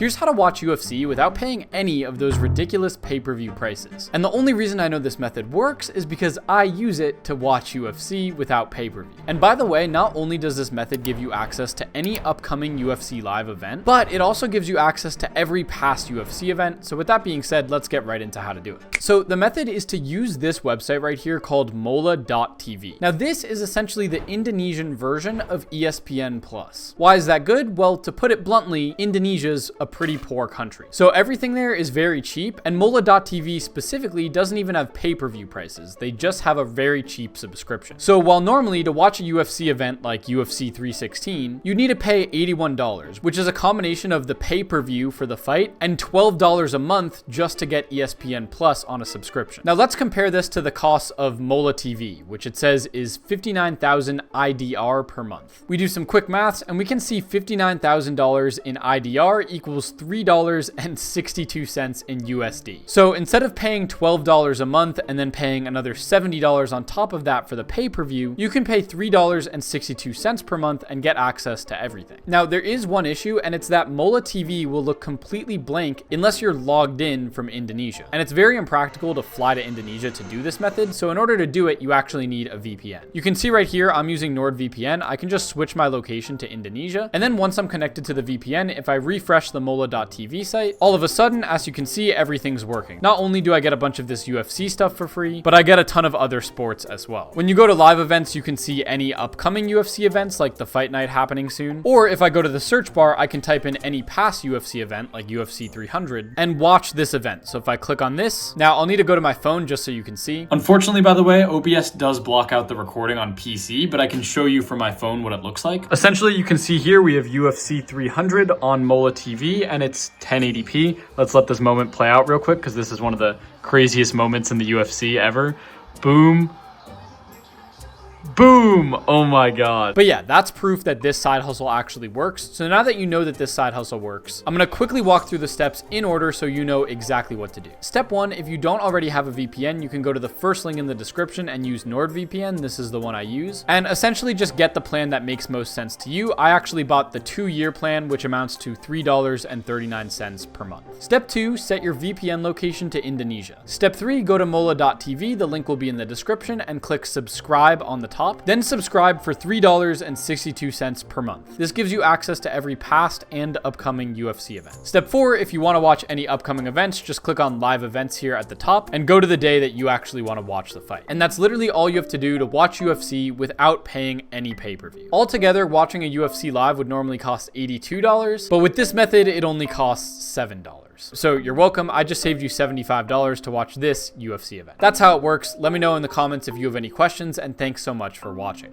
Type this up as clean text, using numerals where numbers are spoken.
Here's how to watch UFC without paying any of those ridiculous pay-per-view prices. And the only reason I know this method works is because I use it to watch UFC without pay-per-view. And by the way, not only does this method give you access to any upcoming UFC live event, but it also gives you access to every past UFC event. So with that being said, let's get right into how to do it. So the method is to use this website right here called mola.tv. Now this is essentially the Indonesian version of ESPN Plus. Why is that good? Well, to put it bluntly, Indonesia's a pretty poor country. So everything there is very cheap, and mola.tv specifically doesn't even have pay-per-view prices. They just have a very cheap subscription. So while normally to watch a UFC event like UFC 316, you need to pay $81, which is a combination of the pay-per-view for the fight and $12 a month just to get ESPN Plus on a subscription. Now let's compare this to the cost of Mola TV, which it says is 59,000 IDR per month. We do some quick maths and we can see $59,000 in IDR equals $3.62 in USD. So instead of paying $12 a month and then paying another $70 on top of that for the pay-per-view, you can pay $3.62 per month and get access to everything. Now there is one issue, and it's that Mola TV will look completely blank unless you're logged in from Indonesia. And it's very impractical to fly to Indonesia to do this method, so in order to do it, you actually need a VPN. You can see right here, I'm using NordVPN. I can just switch my location to Indonesia, and then once I'm connected to the VPN, if I refresh the mola.tv site, all of a sudden, as you can see, everything's working. Not only do I get a bunch of this UFC stuff for free, but I get a ton of other sports as well. When you go to live events, you can see any upcoming UFC events like the fight night happening soon, or if I go to the search bar, I can type in any past UFC event like UFC 300 and watch this event. So if I click on this, now I'll need to go to my phone just so you can see. Unfortunately, by the way, OBS does block out the recording on PC, but I can show you from my phone what it looks like. Essentially, you can see here we have UFC 300 on Mola TV and it's 1080p. Let's let this moment play out real quick because this is one of the craziest moments in the UFC ever. Boom. Boom! Oh my god. But yeah, that's proof that this side hustle actually works. So now that you know that this side hustle works, I'm going to quickly walk through the steps in order so you know exactly what to do. Step 1, if you don't already have a VPN, you can go to the first link in the description and use NordVPN. This is the one I use. And essentially just get the plan that makes most sense to you. I actually bought the 2-year plan, which amounts to $3.39 per month. Step 2, set your VPN location to Indonesia. Step 3, go to mola.tv. The link will be in the description and click subscribe on the top. Then subscribe for $3.62 per month. This gives you access to every past and upcoming UFC event. Step 4, if you want to watch any upcoming events, just click on live events here at the top and go to the day that you actually want to watch the fight. And that's literally all you have to do to watch UFC without paying any pay-per-view. Altogether, watching a UFC live would normally cost $82, but with this method, it only costs $7. So you're welcome. I just saved you $75 to watch this UFC event. That's how it works. Let me know in the comments if you have any questions, and thanks so much for watching.